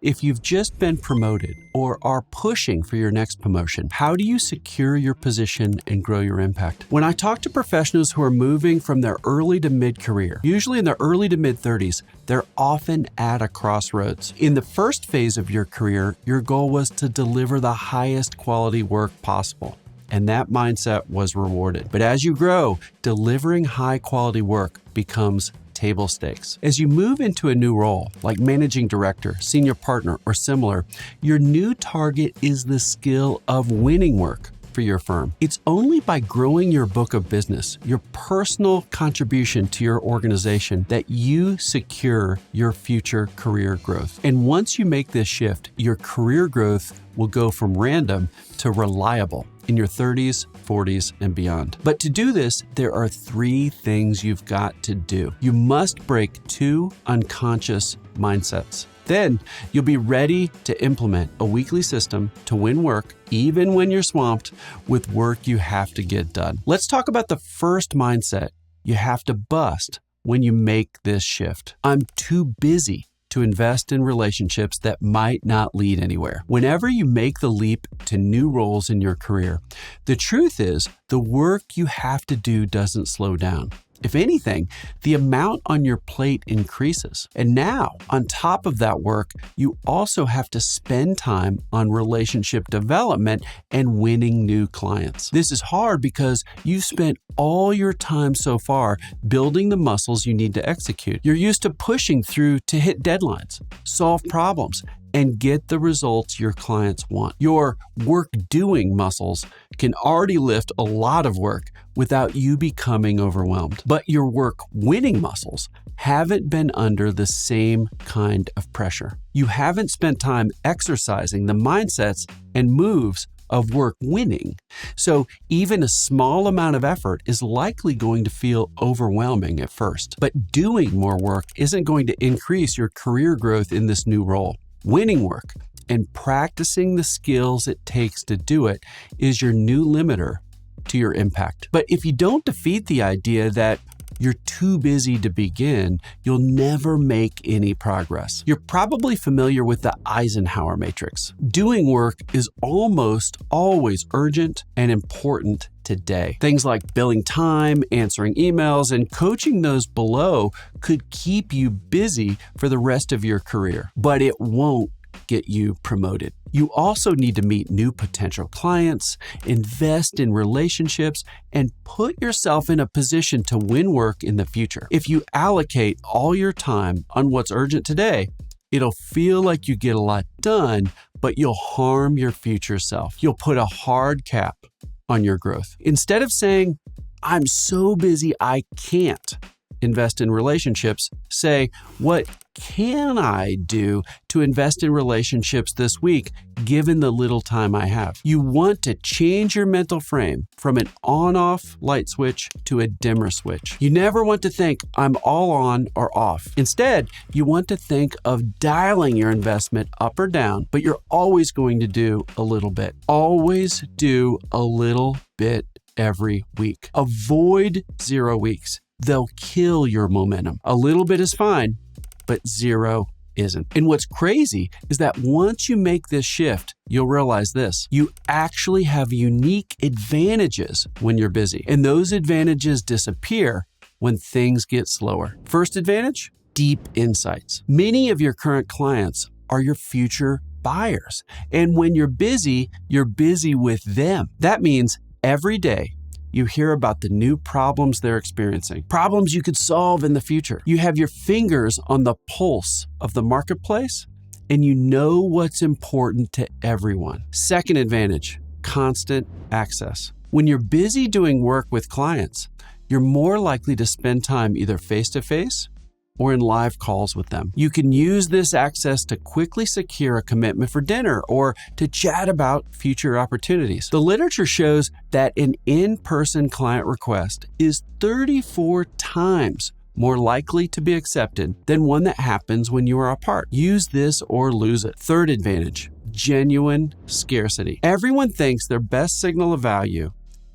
If you've just been promoted or are pushing for your next promotion, how do you secure your position and grow your impact? When I talk to professionals who are moving from their early to mid-career, usually in their early to mid-30s, they're often at a crossroads. In the first phase of your career, your goal was to deliver the highest quality work possible, and that mindset was rewarded. But as you grow, delivering high quality work becomes table stakes. As you move into a new role, like managing director, senior partner, or similar, your new target is the skill of winning work for your firm. It's only by growing your book of business, your personal contribution to your organization, that you secure your future career growth. And once you make this shift, your career growth will go from random to reliable in your 30s, 40s, and beyond. But to do this, there are 3 things you've got to do. You must break 2 unconscious mindsets. Then you'll be ready to implement a weekly system to win work, even when you're swamped with work you have to get done. Let's talk about the first mindset you have to bust when you make this shift. I'm too busy to invest in relationships that might not lead anywhere. Whenever you make the leap to new roles in your career, the truth is the work you have to do doesn't slow down. If anything, the amount on your plate increases. And now, on top of that work, you also have to spend time on relationship development and winning new clients. This is hard because you've spent all your time so far building the muscles you need to execute. You're used to pushing through to hit deadlines, solve problems, and get the results your clients want. Your work-doing muscles can already lift a lot of work without you becoming overwhelmed. But your work-winning muscles haven't been under the same kind of pressure. You haven't spent time exercising the mindsets and moves of work winning. So even a small amount of effort is likely going to feel overwhelming at first. But doing more work isn't going to increase your career growth in this new role. Winning work and practicing the skills it takes to do it is your new limiter to your impact. But if you don't defeat the idea that you're too busy to begin, you'll never make any progress. You're probably familiar with the Eisenhower matrix. Doing work is almost always urgent and important today. Things like billing time, answering emails, and coaching those below could keep you busy for the rest of your career, but it won't get you promoted. You also need to meet new potential clients, invest in relationships, and put yourself in a position to win work in the future. If you allocate all your time on what's urgent today, it'll feel like you get a lot done, but you'll harm your future self. You'll put a hard cap on your growth. Instead of saying, I'm so busy I can't invest in relationships, say, what can I do to invest in relationships this week, given the little time I have? You want to change your mental frame from an on-off light switch to a dimmer switch. You never want to think, I'm all on or off. Instead, you want to think of dialing your investment up or down, but you're always going to do a little bit. Always do a little bit every week. Avoid 0 weeks. They'll kill your momentum. A little bit is fine, but 0 isn't. And what's crazy is that once you make this shift, you'll realize this. You actually have unique advantages when you're busy, and those advantages disappear when things get slower. First advantage, deep insights. Many of your current clients are your future buyers, and when you're busy with them. That means every day, you hear about the new problems they're experiencing, problems you could solve in the future. You have your fingers on the pulse of the marketplace, and you know what's important to everyone. Second advantage, constant access. When you're busy doing work with clients, you're more likely to spend time either face-to-face or in live calls with them. You can use this access to quickly secure a commitment for dinner or to chat about future opportunities. The literature shows that an in-person client request is 34 times more likely to be accepted than one that happens when you are apart. Use this or lose it. Third advantage, genuine scarcity. Everyone thinks their best signal of value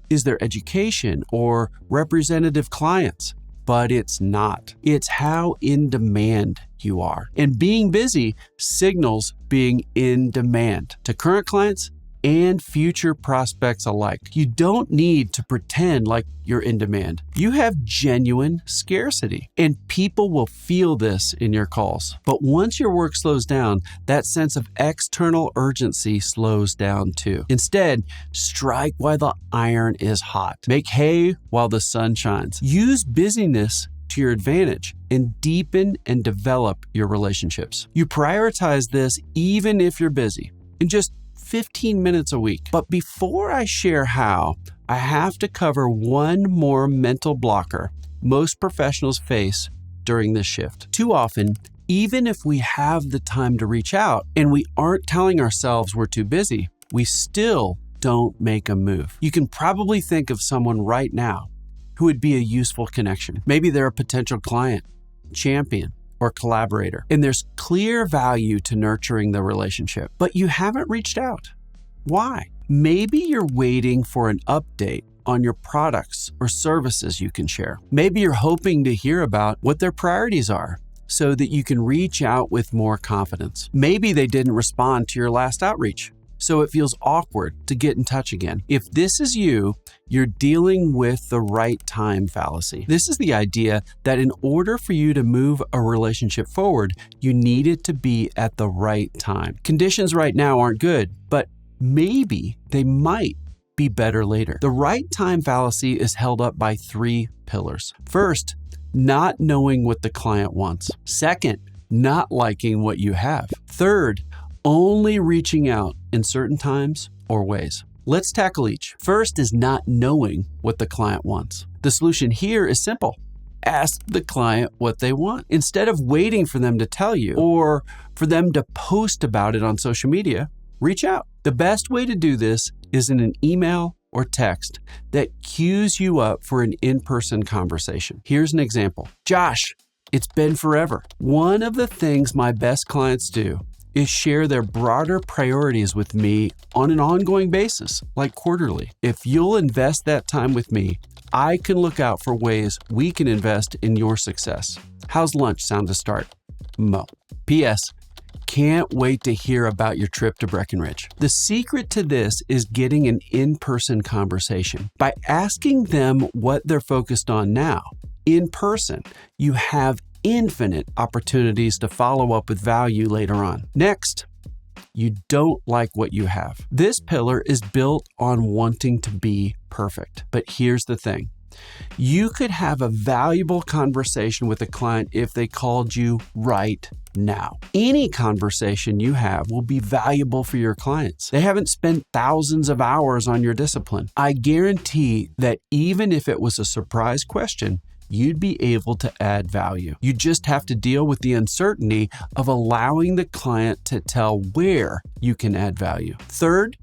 is their education or representative clients. But it's not. It's how in demand you are. And being busy signals being in demand to current clients and future prospects alike. You don't need to pretend like you're in demand. You have genuine scarcity, and people will feel this in your calls. But once your work slows down, that sense of external urgency slows down too. Instead, strike while the iron is hot. Make hay while the sun shines. Use busyness to your advantage and deepen and develop your relationships. You prioritize this even if you're busy, in just 15 minutes a week. But before I share how, I have to cover one more mental blocker most professionals face during this shift. Too often, even if we have the time to reach out and we aren't telling ourselves we're too busy, we still don't make a move. You can probably think of someone right now who would be a useful connection. Maybe they're a potential client, champion, or collaborator, and there's clear value to nurturing the relationship, but you haven't reached out. Why? Maybe you're waiting for an update on your products or services you can share. Maybe you're hoping to hear about what their priorities are so that you can reach out with more confidence. Maybe they didn't respond to your last outreach, so it feels awkward to get in touch again. If this is you, you're dealing with the right time fallacy. This is the idea that in order for you to move a relationship forward, you need it to be at the right time. Conditions right now aren't good, but maybe they might be better later. The right time fallacy is held up by 3 pillars. First, not knowing what the client wants. Second, not liking what you have. Third, only reaching out in certain times or ways. Let's tackle each. First is not knowing what the client wants. The solution here is simple. Ask the client what they want. Instead of waiting for them to tell you or for them to post about it on social media, reach out. The best way to do this is in an email or text that cues you up for an in-person conversation. Here's an example. Josh, it's been forever. One of the things my best clients do is share their broader priorities with me on an ongoing basis, like quarterly. If you'll invest that time with me, I can look out for ways we can invest in your success. How's lunch sound to start? Mo. P.S. Can't wait to hear about your trip to Breckenridge. The secret to this is getting an in-person conversation. By asking them what they're focused on now, in person, you have infinite opportunities to follow up with value later on. Next, you don't like what you have. This pillar is built on wanting to be perfect. But here's the thing. You could have a valuable conversation with a client if they called you right now. Any conversation you have will be valuable for your clients. They haven't spent thousands of hours on your discipline. I guarantee that even if it was a surprise question, you'd be able to add value. You just have to deal with the uncertainty of allowing the client to tell where you can add value. Third,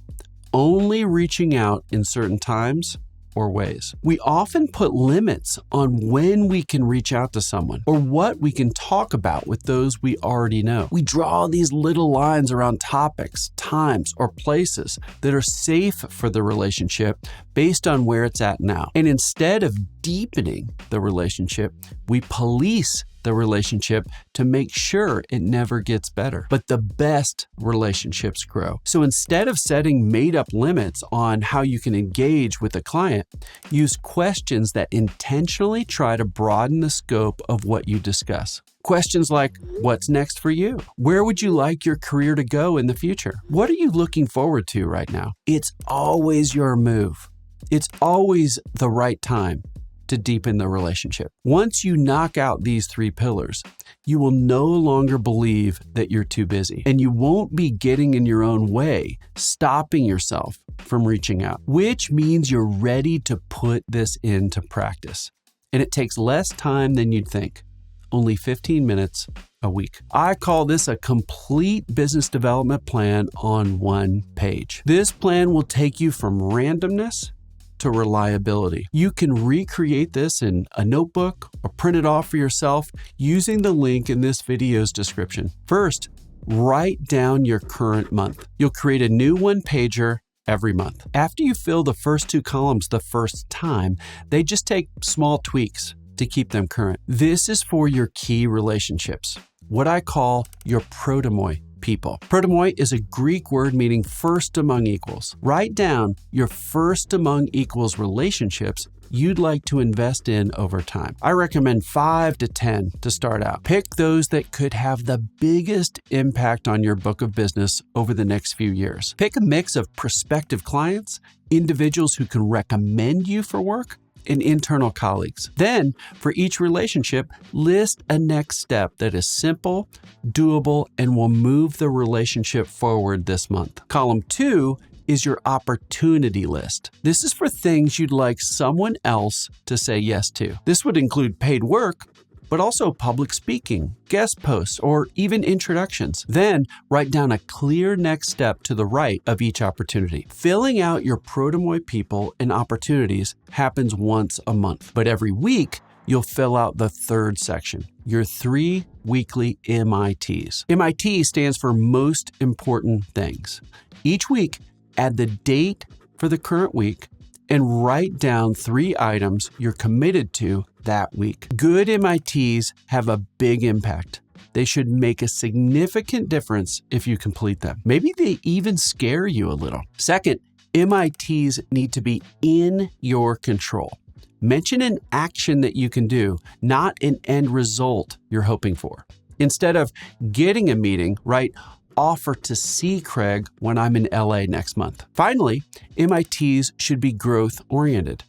only reaching out in certain times or ways. We often put limits on when we can reach out to someone or what we can talk about with those we already know. We draw these little lines around topics, times, or places that are safe for the relationship based on where it's at now. And instead of deepening the relationship, we police the relationship to make sure it never gets better. But the best relationships grow. So instead of setting made-up limits on how you can engage with a client, use questions that intentionally try to broaden the scope of what you discuss. Questions like, what's next for you? Where would you like your career to go in the future? What are you looking forward to right now? It's always your move. It's always the right time to deepen the relationship. Once you knock out these 3 pillars, you will no longer believe that you're too busy, and you won't be getting in your own way, stopping yourself from reaching out, which means you're ready to put this into practice. And it takes less time than you'd think, only 15 minutes a week. I call this a complete business development plan on one page. This plan will take you from randomness to reliability. You can recreate this in a notebook or print it off for yourself using the link in this video's description. First, write down your current month. You'll create a new one-pager every month. After you fill the first 2 columns the first time, they just take small tweaks to keep them current. This is for your key relationships. what I call your protomoi people. Protomoi is a Greek word meaning first among equals. Write down your first among equals relationships you'd like to invest in over time. I recommend 5 to 10 to start out. Pick those that could have the biggest impact on your book of business over the next few years. Pick a mix of prospective clients, individuals who can recommend you for work, and internal colleagues. Then, for each relationship, list a next step that is simple, doable, and will move the relationship forward this month. Column 2 is your opportunity list. This is for things you'd like someone else to say yes to. This would include paid work, but also public speaking, guest posts, or even introductions. Then write down a clear next step to the right of each opportunity. Filling out your protomoi people and opportunities happens once a month, but every week you'll fill out the third section, your 3 weekly MITs. MIT stands for most important things. Each week, add the date for the current week and write down 3 items you're committed to that week. Good MITs have a big impact. They should make a significant difference if you complete them. Maybe they even scare you a little. Second, MITs need to be in your control. Mention an action that you can do, not an end result you're hoping for. Instead of getting a meeting, write, offer to see Craig when I'm in LA next month. Finally, MITs should be growth-oriented.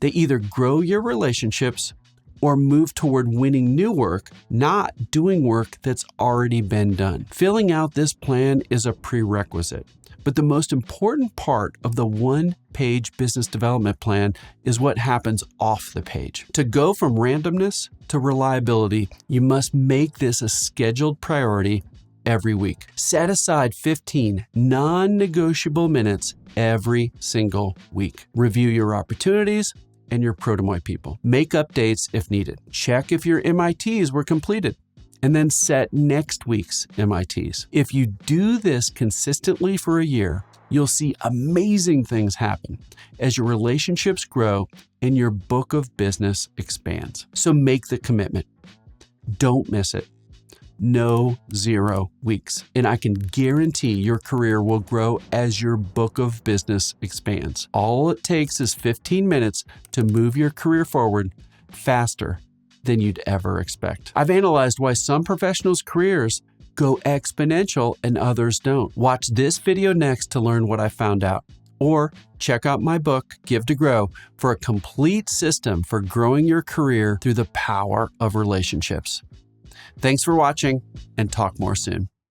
They either grow your relationships or move toward winning new work, not doing work that's already been done. Filling out this plan is a prerequisite, but the most important part of the one-page business development plan is what happens off the page. To go from randomness to reliability, you must make this a scheduled priority every week. Set aside 15 non-negotiable minutes every single week. Review your opportunities and your protomoi people. Make updates if needed. Check if your MITs were completed, and then set next week's MITs. If you do this consistently for a year, you'll see amazing things happen as your relationships grow and your book of business expands. So make the commitment. Don't miss it. No 0 weeks. And I can guarantee your career will grow as your book of business expands. All it takes is 15 minutes to move your career forward faster than you'd ever expect. I've analyzed why some professionals' careers go exponential and others don't. Watch this video next to learn what I found out. Or check out my book, Give to Grow, for a complete system for growing your career through the power of relationships. Thanks for watching, and talk more soon.